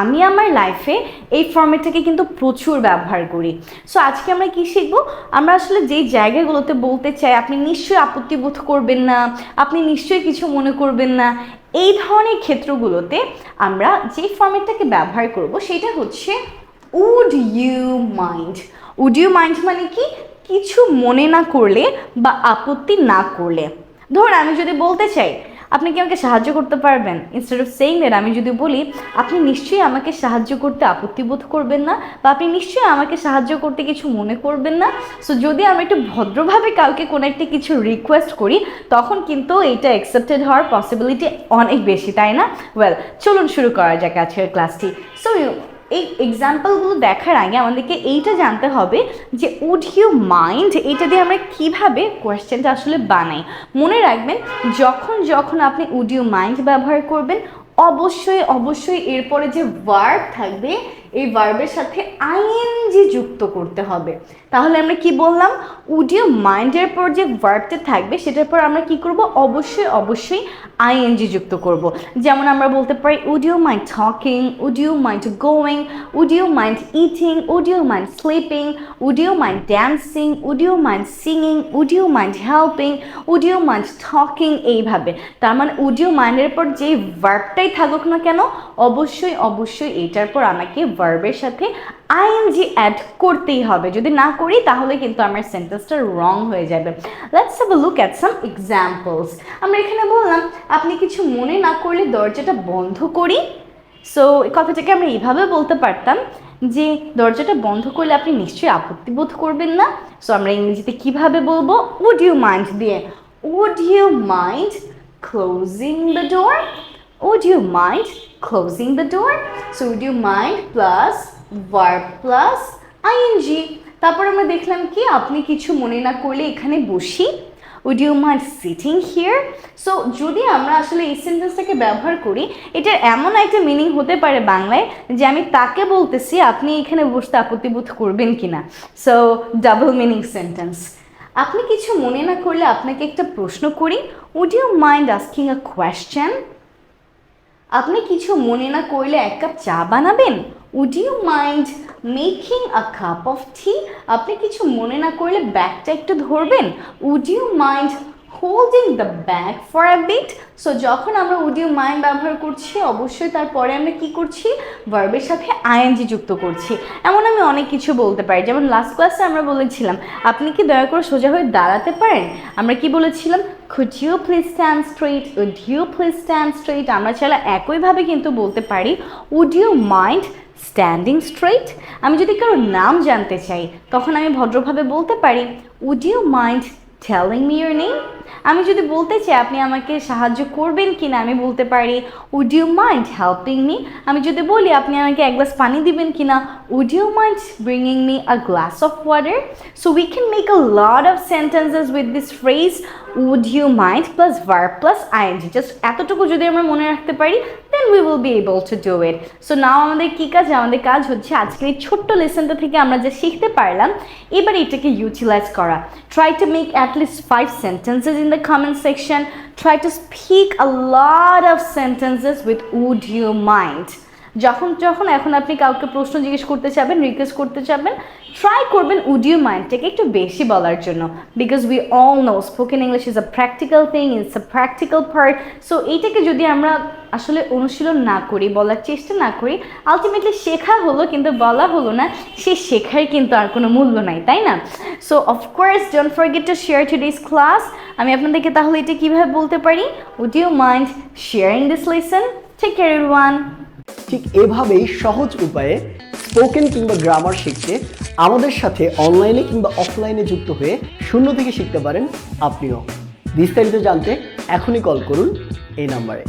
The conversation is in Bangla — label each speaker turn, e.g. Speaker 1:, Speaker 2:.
Speaker 1: আমি আমার লাইফে এই ফর্মেটটাকে কিন্তু প্রচুর ব্যবহার করি। সো আজকে আমরা কি শিখবো, আমরা আসলে যেই জায়গাগুলোতে বলতে চাই আপনি নিশ্চয়ই আপত্তি বোধ করবেন না, আপনি নিশ্চয়ই কিছু মনে করবেন না, এই ধরনের ক্ষেত্রগুলোতে আমরা যে ফর্মেটটাকে ব্যবহার করব সেটা হচ্ছে would you mind. Would you mind মানে কি, কিছু মনে না করলে বা আপত্তি না করলে। ধরুন আমি যদি বলতে চাই আপনি কি আমাকে সাহায্য করতে পারবেন, ইনস্টেড অফ সেইং দ্যাট আমি যদি বলি আপনি নিশ্চয়ই আমাকে সাহায্য করতে আপত্তি বোধ করবেন না বা আপনি নিশ্চয়ই আমাকে সাহায্য করতে কিছু মনে করবেন না। সো যদি আমি একটু ভদ্রভাবে কাউকে কোনো একটা কিছু রিকোয়েস্ট করি তখন কিন্তু এইটা অ্যাকসেপ্টেড হওয়ার পসিবিলিটি অনেক বেশি, তাই না? ওয়েল, চলুন শুরু করা যাক আজকের ক্লাসটি। সো এই এক্সাম্পলগুলো দেখার আগে আমাদেরকে এইটা জানতে হবে যে উড ইউ মাইন্ড এইটা দিয়ে আমরা কিভাবে কোয়েশ্চেনটা আসলে বানাই। মনে রাখবেন যখন যখন আপনি উড ইউ মাইন্ড ব্যবহার করবেন অবশ্যই এরপরে যে ভার্ব থাকবে এই ভার্বের সাথে আইএনজি যুক্ত করতে হবে। তাহলে আমরা কি বললাম, উড ইউ মাইন্ডের পর যে ভার্বটা থাকবে সেটার পর আমরা কি করব, অবশ্যই আইএনজি যুক্ত করব। যেমন আমরা বলতে পারি would you mind talking, would you mind going, would you mind eating, would you mind sleeping, would you mind dancing, would you mind singing, would you mind helping, would you mind talking, এইভাবে। তার মানে উড ইউ মাইন্ডের পর যে ভার্বটাই থাকুক না কেন অবশ্যই এটার পর আমাকে ভার্বের সাথে আইএনজি অ্যাড করতেই হবে। যদি না করি তাহলে কিন্তু আমার সেন্টেন্সটা রং হয়ে যাবে। Let's have a look at some examples. আমরা এখানে বললাম আপনি কিছু মনে না করলে দরজাটা বন্ধ করি। সো এই কথাটাকে আমরা এইভাবে বলতে পারতাম যে দরজাটা বন্ধ করলে আপনি নিশ্চয়ই আপত্তি বোধ করবেন না। সো আমরা ইংরেজিতে কিভাবে বলবো, উড ইউ মাইন্ড দিয়ে would you mind closing the door, would you mind closing the door? So would you mind plus verb plus ing। তারপর আমরা দেখলাম কি আপনি কিছু মনে না করলে এখানে বসি, would you mind sitting here? So যদি আমরা আসলে এই সেন্টেন্সটাকে ব্যবহার করি এটার এমন একটা মিনিং হতে পারে বাংলায় যে আমি তাকে বলতেছি আপনি এখানে বসতে আপত্তি বোধ করবেন কিনা। So double meaning sentence. আপনি কিছু মনে না করলে আপনাকে একটা প্রশ্ন করি, would you mind asking a question? আপনি কিছু মনে না করলে এক কাপ চা বানাবেন, would you mind making a cup of tea? আপনি কিছু মনে না করলে ব্যাগটা একটু ধরবেন, would you mind holding the bag for a bit? So যখন আমরা would you mind ব্যবহার করছি অবশ্যই তারপরে আমরা কি করছি, ভার্বের সাথে আইএনজি যুক্ত করছি। এমন আমি অনেক কিছু বলতে পারি, যেমন লাস্ট ক্লাসে আমরা বলেছিলাম আপনি কি দয়া করে সোজা হয়ে দাঁড়াতে পারেন, আমরা কি বলেছিলাম, could you please stand straight, would you please stand straight। আমরা চাইলে একইভাবে কিন্তু বলতে পারি would you mind standing straight। আমি যদি কারো নাম জানতে চাই তখন আমি ভদ্রভাবে বলতে পারি would you mind telling me your name। আমি যদি বলতে চাই আপনি আমাকে সাহায্য করবেন কিনা আমি বলতে পারি would you mind helping me। আমি যদি বলি আপনি আমাকে এক গ্লাস পানি দিবেন কিনা would you mind bringing me a glass of water। So we can make a lot of sentences with this phrase would you mind plus verb plus ing। Just এতটুকু যদি আমরা মনে রাখতে পারি then we will be able to do it। So now আমাদের কি কাজ, আমাদের কাজ হচ্ছে আজকের এই ছোট্ট লেসনটা থেকে আমরা যা শিখতে পারলাম এবার এটাকে ইউটিলাইজ করা। Try to make at least 5 sentences in the comment section. Try to speak a lot of sentences with would you mind। যখন এখন আপনি কাউকে প্রশ্ন জিজ্ঞেস করতে চাবেন, রিকোয়েস্ট করতে চাবেন, ট্রাই করবেন would you mind থেকে একটু বেশি বলার জন্য, because we all know spoken English is a practical thing, it's a practical part. So এইটাকে যদি আমরা আসলে অনুশীলন না করি, বলার চেষ্টা না করি, আলটিমেটলি শেখা হলো কিন্তু বলা হলো না, সেই শেখার কিন্তু আর কোনো মূল্য নাই, তাই না? So of course don't forget to share today's class. আমি আপনাদেরকে তাহলে এটা কীভাবে বলতে পারি, would you mind sharing this lesson? Take care everyone.
Speaker 2: ঠিক এভাবেই সহজ উপায়ে স্পোকেন কিংবা গ্রামার শিখতে আমাদের সাথে অনলাইনে কিংবা অফলাইনে যুক্ত হয়ে শূন্য থেকে শিখতে পারেন আপনিও। বিস্তারিত জানতে এখনই কল করুন এই নাম্বারে।